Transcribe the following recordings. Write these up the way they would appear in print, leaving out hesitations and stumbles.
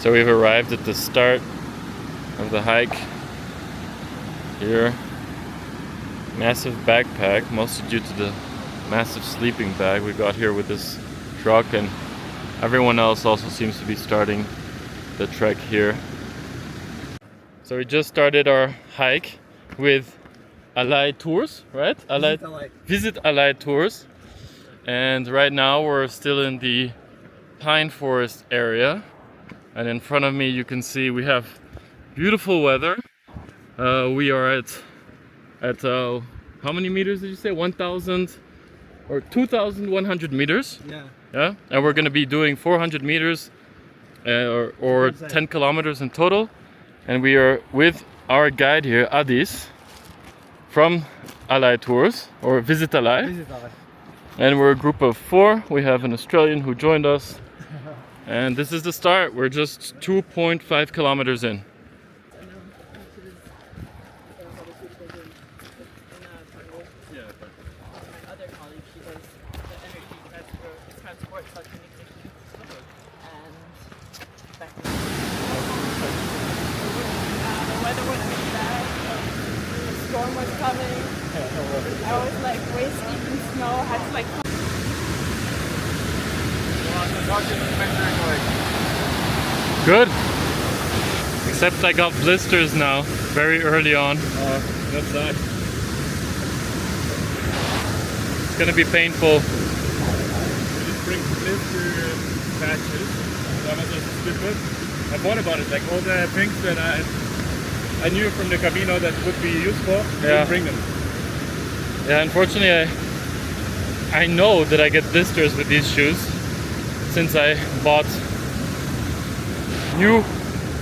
So we've arrived at the start of the hike here. Massive backpack, mostly due to the massive sleeping bag we got here with this truck, and everyone else also seems to be starting the trek here. So we just started our hike with Alay Tours, right? Visit Alay Tours. And right now we're still in the pine forest area. And in front of me you can see we have beautiful weather. We are at how many meters did you say? 1,000 or 2,100 meters? Yeah. And we're gonna be doing 400 meters or 10 kilometers in total. And we are with our guide here, Adis, from Alay Tours, or Visit Alay. And we're a group of 4. We have an Australian who joined us. And this is the start. We're just 2.5 kilometers in. Storm was coming. I was like waist deep in snow. Had to like. Good. Except I got blisters now, very early on. Oh, that sucks. It's gonna be painful. I just bring blister patches. That was just stupid. I thought about it, like all the things that I knew from the Camino that would be useful. Yeah. Didn't bring them. Yeah, unfortunately I know that I get blisters with these shoes since I bought new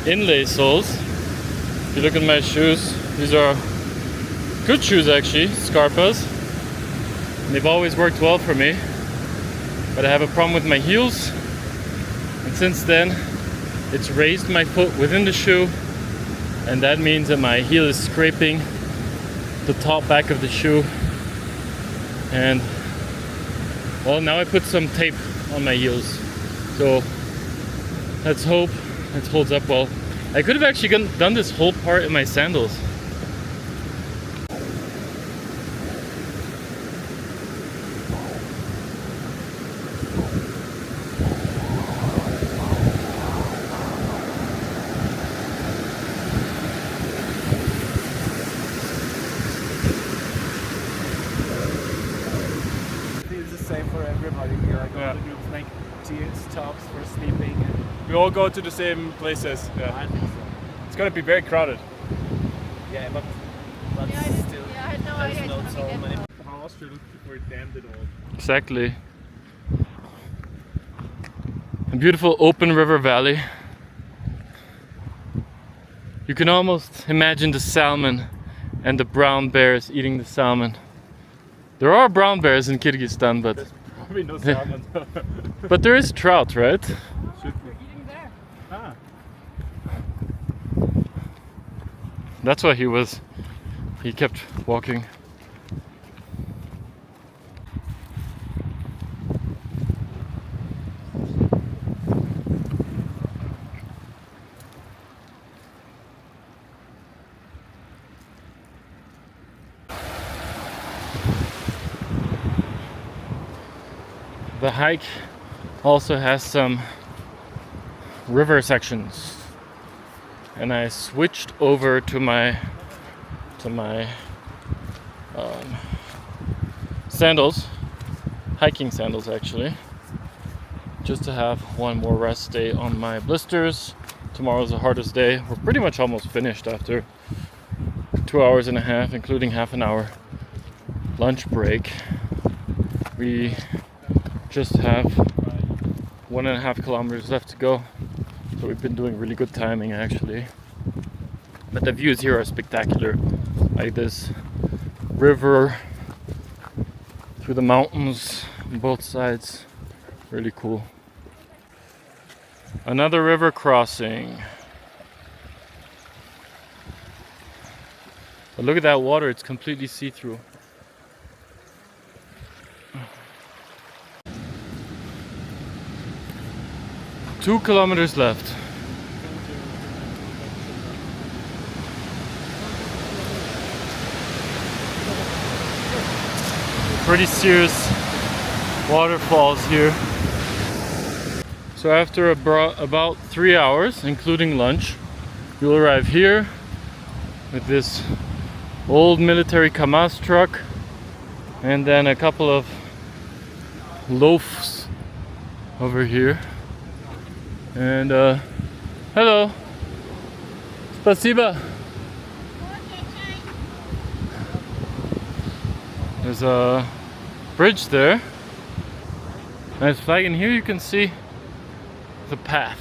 inlay soles. If you look at my shoes, these are good shoes actually, Scarpas. And they've always worked well for me. But I have a problem with my heels. And since then, it's raised my foot within the shoe. And that means that my heel is scraping the top back of the shoe. And well, now I put some tape on my heels. So let's hope it holds up well. I could have actually done this whole part in my sandals. For everybody here, like all the groups, like stops for sleeping. We all go to the same places. Yeah. I think so. It's gonna be very crowded. Yeah, but Yeah, I had no idea. Not so many. How Austria looked before it dammed it all. Exactly. A beautiful open river valley. You can almost imagine the salmon and the brown bears eating the salmon. There are brown bears in Kyrgyzstan, but there's probably no salmon. but there is trout, right? Should be. Eating there. Ah. That's why he kept walking. The hike also has some river sections, and I switched over to my sandals, hiking sandals actually, just to have one more rest day on my blisters. Tomorrow's the hardest day. We're pretty much almost finished after 2 hours and a half, including half an hour lunch break. We just have 1.5 kilometers left to go, so we've been doing really good timing actually. But the views here are spectacular, like this river through the mountains on both sides, really cool. Another river crossing. But look at that water, it's completely see-through. 2 kilometers left. pretty serious waterfalls here. So after about 3 hours, including lunch, you'll arrive here with this old military Kamaz truck and then a couple of loafs over here. And hello, spasiba. There's a bridge there. Nice flag, and here you can see the path.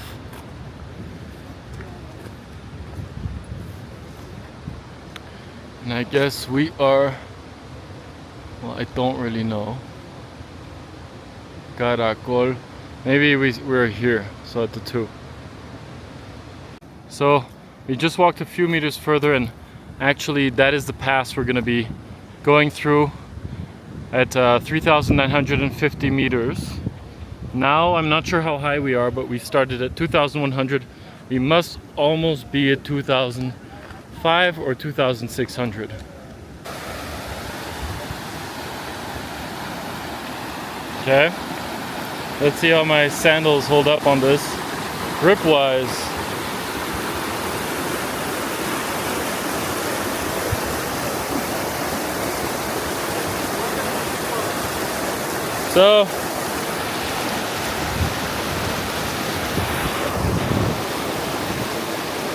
And I guess we are, well, I don't really know. Ala Kul. Maybe we're here, so at the 2. So we just walked a few meters further, and actually that is the pass we're gonna be going through at 3,950 meters. Now I'm not sure how high we are, but we started at 2,100. We must almost be at 2,005 or 2,600. Okay, let's see how my sandals hold up on this grip wise. So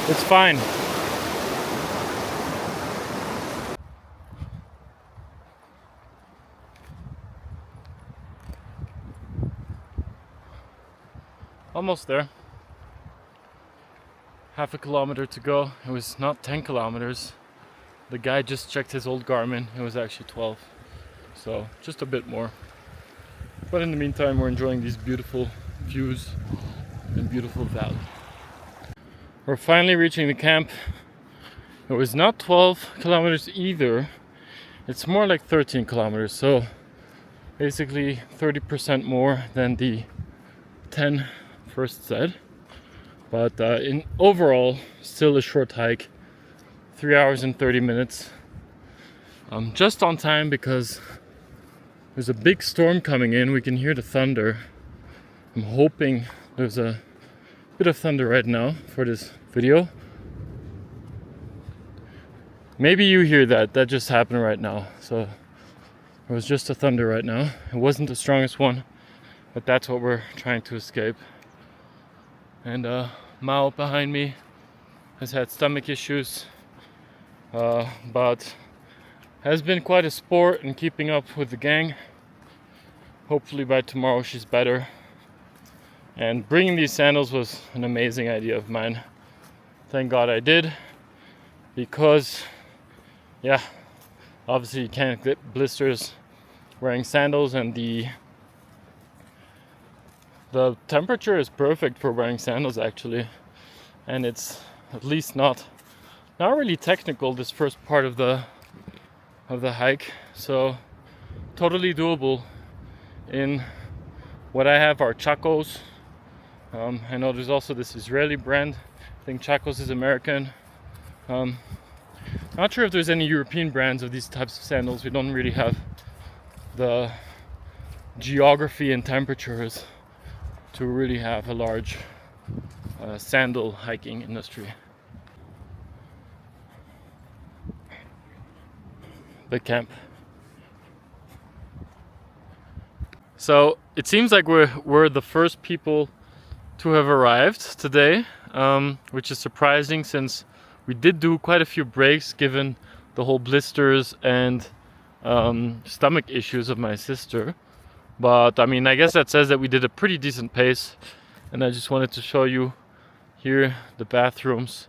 it's fine. Almost there. Half a kilometer to go. It was not 10 kilometers. The guy just checked his old Garmin. It was actually 12. So just a bit more. But in the meantime, we're enjoying these beautiful views and beautiful valley. We're finally reaching the camp. It was not 12 kilometers either. It's more like 13 kilometers. So basically 30% more than the 10 first said. But in overall, still a short hike. 3 hours and 30 minutes. Just on time because there's a big storm coming in. We can hear the thunder. I'm hoping there's a bit of thunder right now for this video. Maybe you hear that. That just happened right now. So there was just a thunder right now. It wasn't the strongest one, but that's what we're trying to escape. And Mao behind me has had stomach issues, but has been quite a sport in keeping up with the gang. Hopefully by tomorrow she's better. And bringing these sandals was an amazing idea of mine. Thank God I did, because yeah, obviously you can't get blisters wearing sandals, and the temperature is perfect for wearing sandals actually, and it's at least not really technical this first part of the hike, so totally doable. In what I have are Chacos. I know there's also this Israeli brand. I think Chacos is American. Not sure if there's any European brands of these types of sandals. We don't really have the geography and temperatures to really have a large sandal hiking industry. The camp. So it seems like we're the first people to have arrived today, which is surprising since we did do quite a few breaks given the whole blisters and stomach issues of my sister. But I mean, I guess that says that we did a pretty decent pace, and I just wanted to show you here the bathrooms.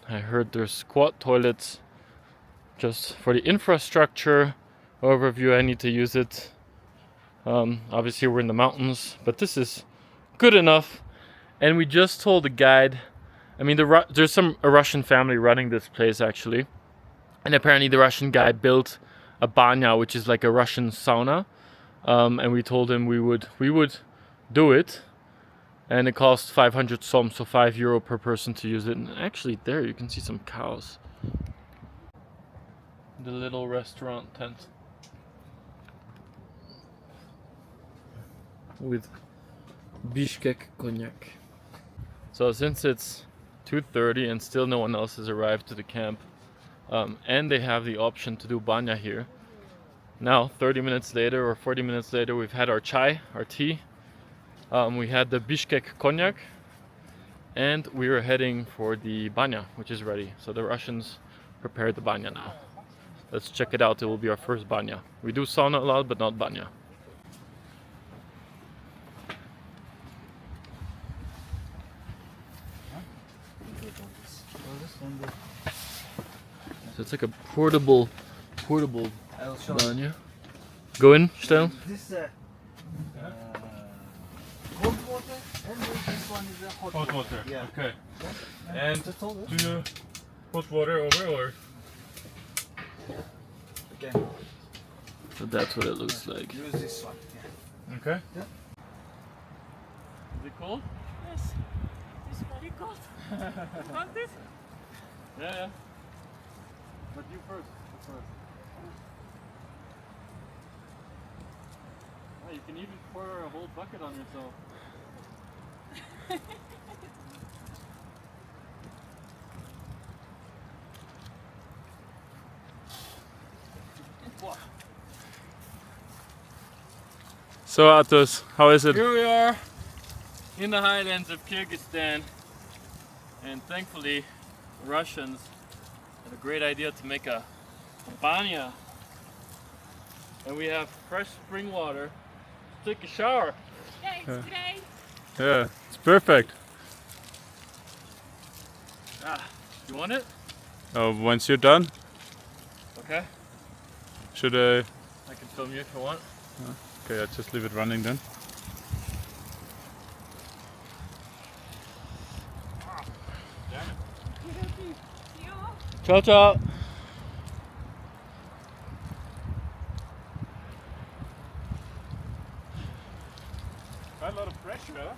I heard there's squat toilets. Just for the infrastructure overview, I need to use it. Obviously we're in the mountains, but this is good enough. And we just told the guide, I mean there's a Russian family running this place actually, and apparently the Russian guy built a banya, which is like a Russian sauna, and we told him we would do it, and it cost 500 som, so €5 per person to use it. And actually there you can see some cows. The little restaurant tent. with Bishkek cognac. So since it's 2:30 and still no one else has arrived to the camp, and they have the option to do banya here. Now 30 minutes later or 40 minutes later, we've had our chai, our tea. We had the Bishkek cognac, and we are heading for the banya, which is ready. So the Russians prepared the banya now. Let's check it out. It will be our first banya. We do sauna a lot, but not banya. So it's like a portable banya. Go in, Stell. This cold water and this one is hot Hot water. Yeah. Okay. And That's all. do you put water over or? Okay. So that's what it looks like. Use this one. Yeah. Okay. Is it cold? Yes. It's very cold. You want this? Yeah. But you first. Oh, you can even pour a whole bucket on yourself. So Atos, how is it? Here we are in the highlands of Kyrgyzstan, and thankfully the Russians had a great idea to make a banya, and we have fresh spring water to take a shower. Yeah, it's great. Yeah, it's perfect. You want it? Once you're done, Okay, should I? I can film you if you want. Okay, I'll just leave it running then. Ciao ciao. Quite a lot of pressure, huh?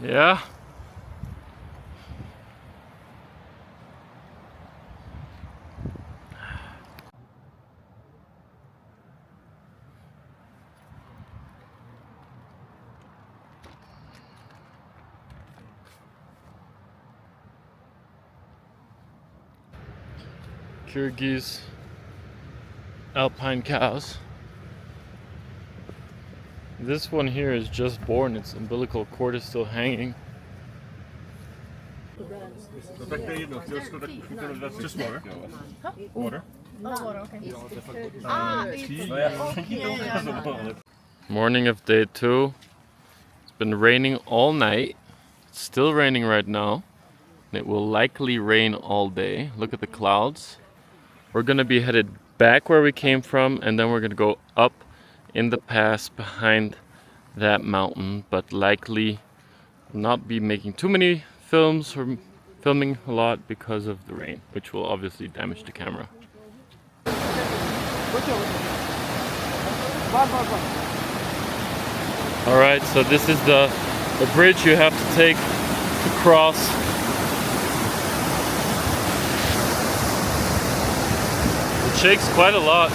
Yeah. Kyrgyz alpine cows. This one here is just born, its umbilical cord is still hanging. Just water. Water. Morning of day 2. It's been raining all night. It's still raining right now. It will likely rain all day. Look at the clouds. We're gonna be headed back where we came from, and then we're gonna go up in the pass behind that mountain, but likely not be making too many films or filming a lot because of the rain, which will obviously damage the camera. Alright, so this is the bridge you have to take to cross. It shakes quite a lot.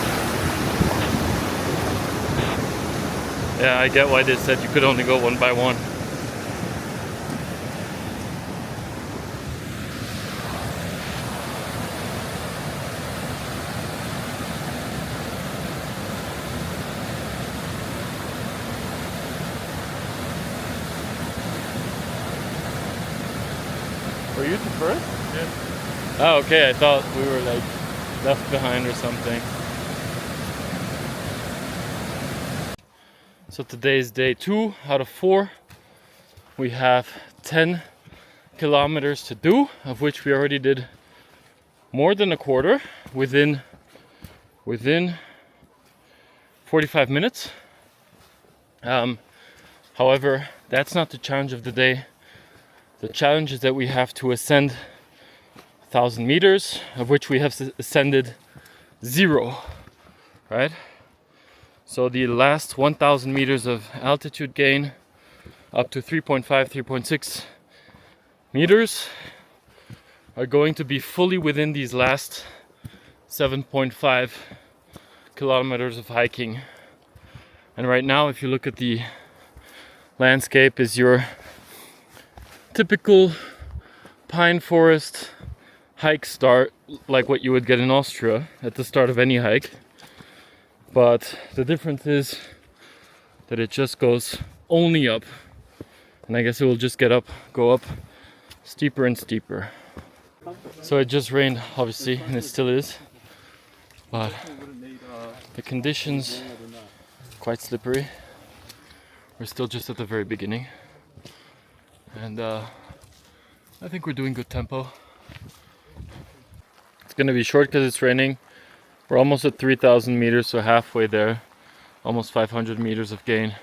Yeah, I get why they said you could only go one by one. Were you the first? Yeah. Oh, okay. I thought we were like left behind or something. So today is day 2 out of 4. We have 10 kilometers to do, of which we already did more than a quarter within 45 minutes. However, that's not the challenge of the day. The challenge is that we have to ascend 1,000 meters, of which we have ascended 0, right? So the last 1,000 meters of altitude gain up to 3.5, 3.6 meters are going to be fully within these last 7.5 kilometers of hiking. And right now, if you look at the landscape is your typical pine forest hike start, like what you would get in Austria at the start of any hike. But the difference is that it just goes only up. And I guess it will just go up steeper and steeper. So it just rained, obviously, and it still is. But the conditions quite slippery. We're still just at the very beginning. And I think we're doing good tempo. It's gonna be short because it's raining. We're almost at 3,000 meters, so halfway there. Almost 500 meters of gain.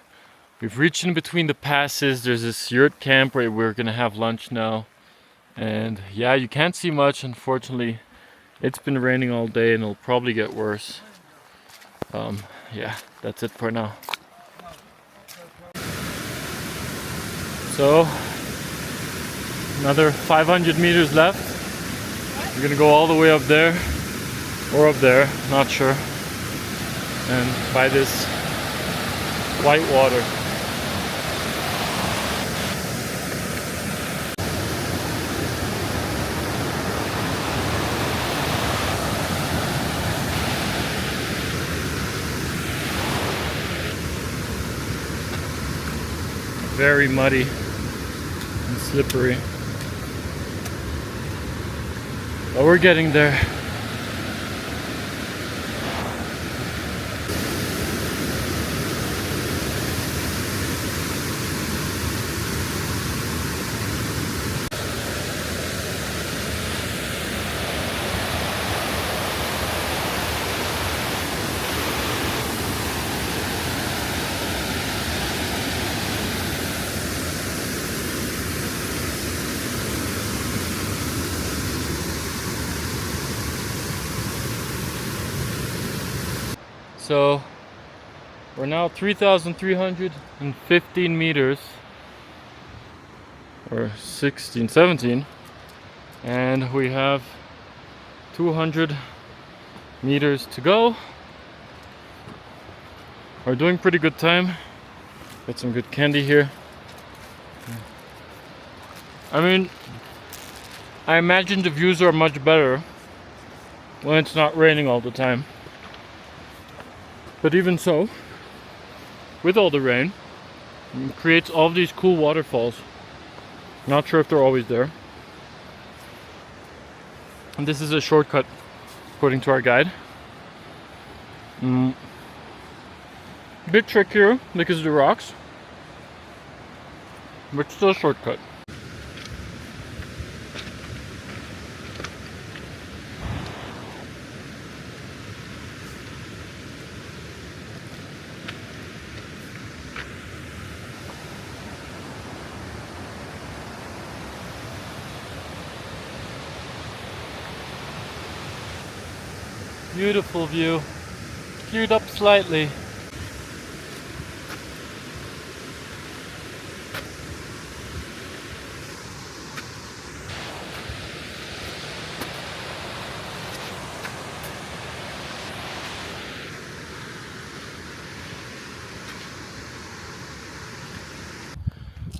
We've reached in between the passes. There's this yurt camp where we're gonna have lunch now. And yeah, you can't see much, unfortunately. It's been raining all day and it'll probably get worse. Yeah, that's it for now. So, another 500 meters left. We're gonna go all the way up there, or up there, not sure. And by this white water. Very muddy and slippery. But we're getting there. So we're now 3,315 meters, or 16, 17, and we have 200 meters to go. We're doing pretty good time. Got some good candy here. I mean, I imagine the views are much better when it's not raining all the time. But even so, with all the rain, it creates all these cool waterfalls. Not sure if they're always there. And this is a shortcut, according to our guide. A bit trickier because of the rocks, but still a shortcut. Beautiful view, skewed up slightly.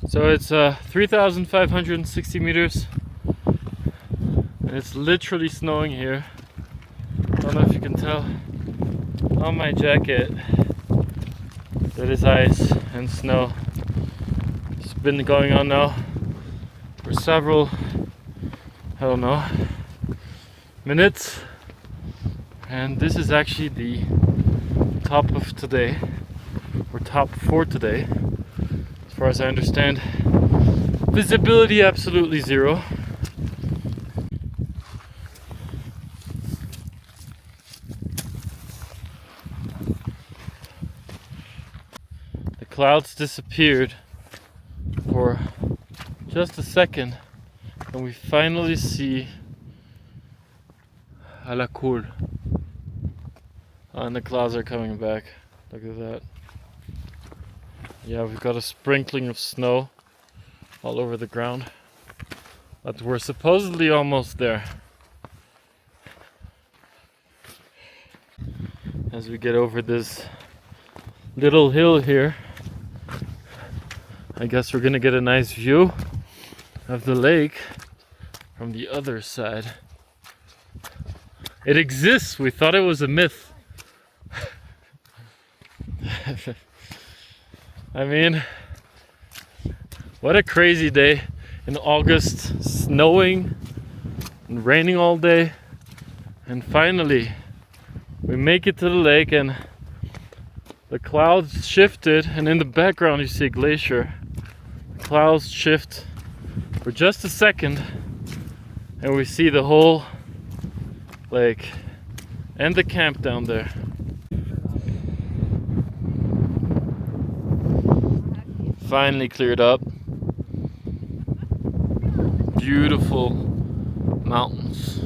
So it's 3,560 meters, and it's literally snowing here. I don't know if you can tell on my jacket that is ice and snow. It's been going on now for several, I don't know, minutes, and this is actually the top of today, or top for today, as far as I understand. Visibility absolutely zero. Clouds disappeared for just a second, and we finally see Ala Kul. And the clouds are coming back. Look at that. Yeah, we've got a sprinkling of snow all over the ground, but we're supposedly almost there. As we get over this little hill here, I guess we're gonna get a nice view of the lake from the other side. It exists! We thought it was a myth. I mean, what a crazy day in August, snowing and raining all day, and finally we make it to the lake and the clouds shifted, and in the background you see a glacier. The clouds shift for just a second and we see the whole lake and the camp down there. Finally cleared up. Beautiful mountains.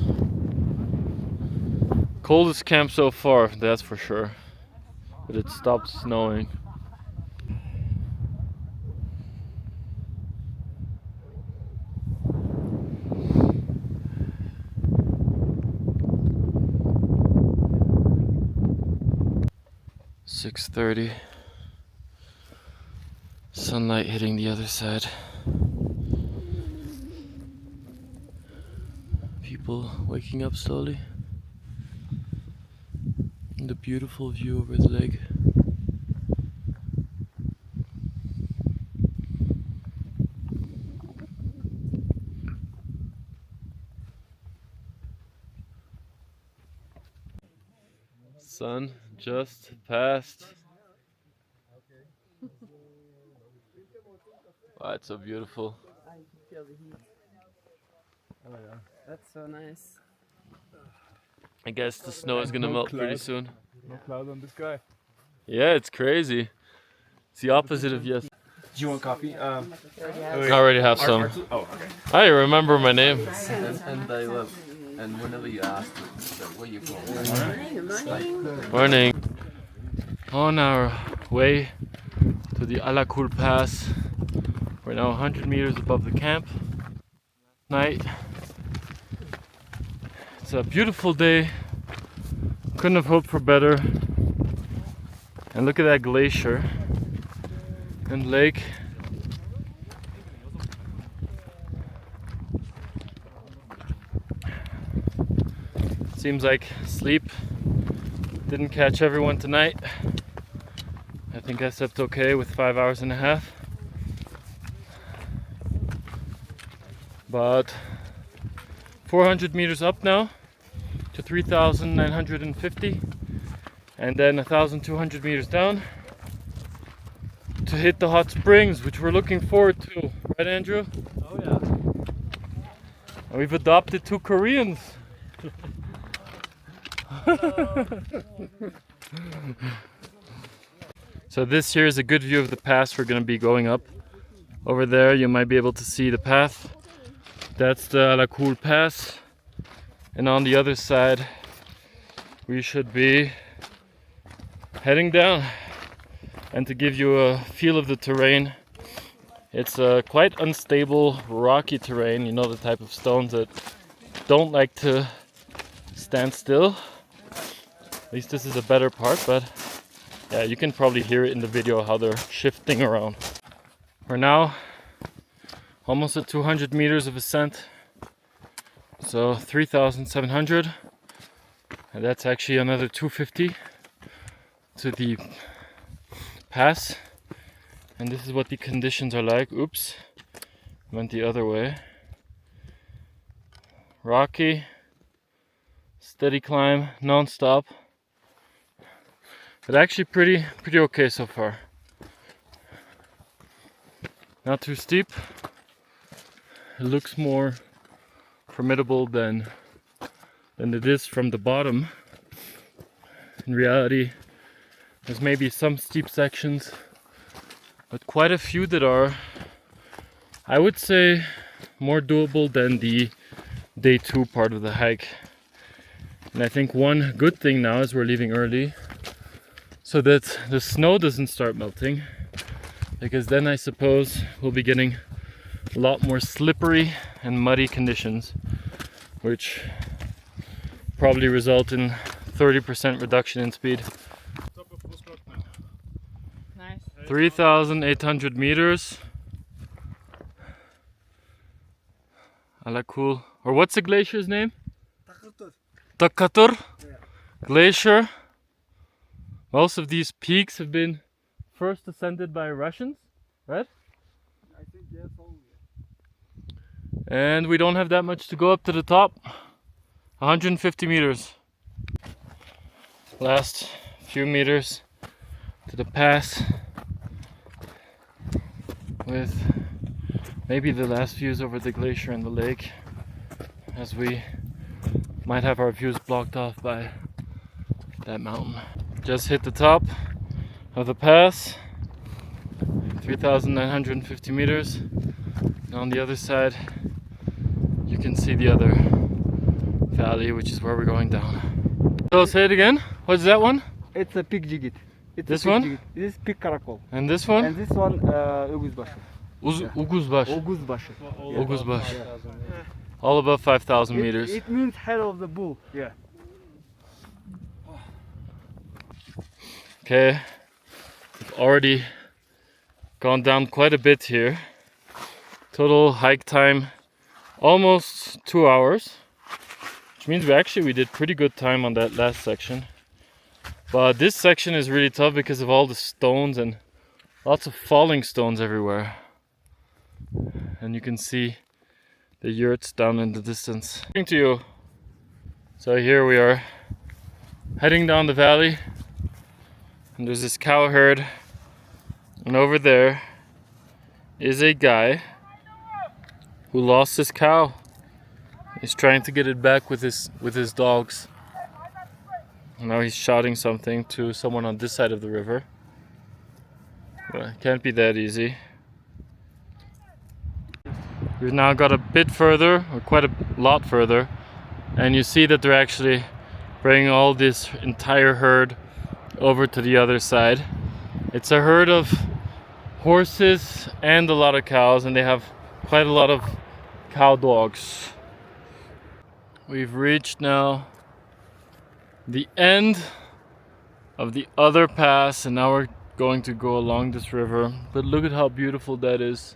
Coldest camp so far, that's for sure. But it stopped snowing. "6:30. Sunlight hitting the other side. People waking up slowly. And a beautiful view over the lake. Sun just passed. Wow, it's so beautiful. I can feel the heat. Oh yeah. That's so nice. I guess the snow is gonna No melt pretty cloud. soon. No cloud on the sky. Yeah, it's crazy. It's the opposite of yes. Do you want coffee? I already have some. Oh, I remember my name. and I love. And whenever you ask, where you from? Morning. On our way to the Ala Kul pass. We're now 100 meters above the camp. Night. It's a beautiful day. Couldn't have hoped for better. And look at that glacier and lake. Seems like sleep didn't catch everyone tonight. I think I slept okay with 5 hours and a half. But 400 meters up now to 3,950, and then 1,200 meters down to hit the hot springs, which we're looking forward to. Right, Andrew? Oh yeah. And we've adopted 2 Koreans. So this here is a good view of the pass we're going to be going up. Over there you might be able to see the path. That's the Ala Kul pass. And on the other side we should be heading down. And to give you a feel of the terrain, it's a quite unstable, rocky terrain. You know, the type of stones that don't like to stand still. At least this is a better part, but yeah, you can probably hear it in the video how they're shifting around. We're now almost at 200 meters of ascent, so 3,700, and that's actually another 250 to the pass. And this is what the conditions are like. Oops, went the other way. Rocky, steady climb, non-stop, but actually pretty okay so far. Not too steep. It looks more formidable than it is from the bottom. In reality, there's maybe some steep sections, but quite a few that are, I would say, more doable than the day 2 part of the hike. And I think one good thing now is we're leaving early so that the snow doesn't start melting, because then I suppose we'll be getting a lot more slippery and muddy conditions, which probably result in 30% reduction in speed. Nice. 3,800 meters. Ala Kul. Or what's the glacier's name? Takatur Glacier. Most of these peaks have been first ascended by Russians, right? I think yes, only. And we don't have that much to go up to the top. 150 meters. Last few meters to the pass, with maybe the last views over the glacier and the lake, as we might have our views blocked off by that mountain. Just hit the top of the pass, 3,950 meters, and on the other side you can see the other valley, which is where we're going down. So say it again, what's that one? It's a pig jigit. It's This a pig one? Jigit. This is pig karakol. And this one? And this one, Uguzbaşı. Uguzbaşı. Oguzbaşı. Oguzbaşı. All above 5,000 meters. It means head of the bull. Yeah. Okay, we've already gone down quite a bit here. Total hike time almost 2 hours, which means we did pretty good time on that last section. But this section is really tough because of all the stones and lots of falling stones everywhere. And you can see the yurts down in the distance. To you. So here we are heading down the valley, and there's this cow herd, and over there is a guy who lost his cow. He's trying to get it back with his dogs. And now he's shouting something to someone on this side of the river. But it can't be that easy. We've now got a bit further, or quite a lot further, and you see that they're actually bringing all this entire herd over to the other side. It's a herd of horses and a lot of cows, and they have quite a lot of cow dogs. We've reached now the end of the other pass, and now we're going to go along this river. But look at how beautiful that is,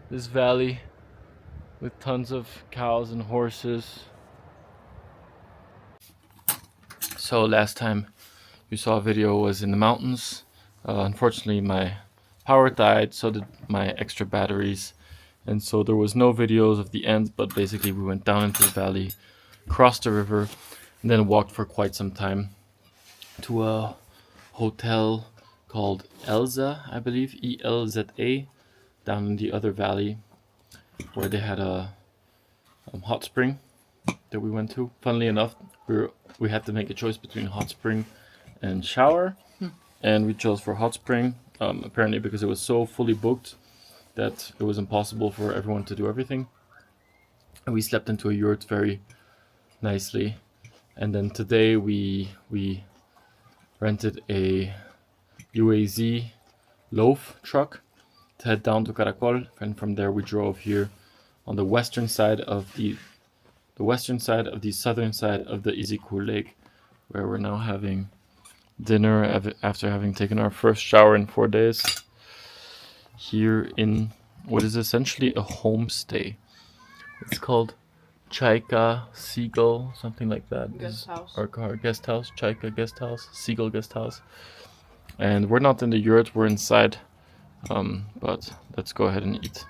this valley with tons of cows and horses. So last time you saw a video was in the mountains. Unfortunately my power died, so did my extra batteries, and so there was no videos of the end, but basically we went down into the valley, crossed the river, and then walked for quite some time to a hotel called Elza, I believe, E-L-Z-A, down in the other valley, where they had a hot spring that we went to. Funnily enough, we had to make a choice between hot spring and shower, and we chose for hot spring, apparently because it was so fully booked that it was impossible for everyone to do everything. And we slept into a yurt very nicely. And then today we rented a UAZ loaf truck to head down to Karakol, and from there we drove here on the western side of the southern side of the Izikul Lake, where we're now having dinner after having taken our first shower in 4 days here in what is essentially a homestay. It's called Chaika Seagull, something like that. Guest house. Our guest house, Chaika guest house, Seagull guest house. And we're not in the yurt, we're inside. But let's go ahead and eat.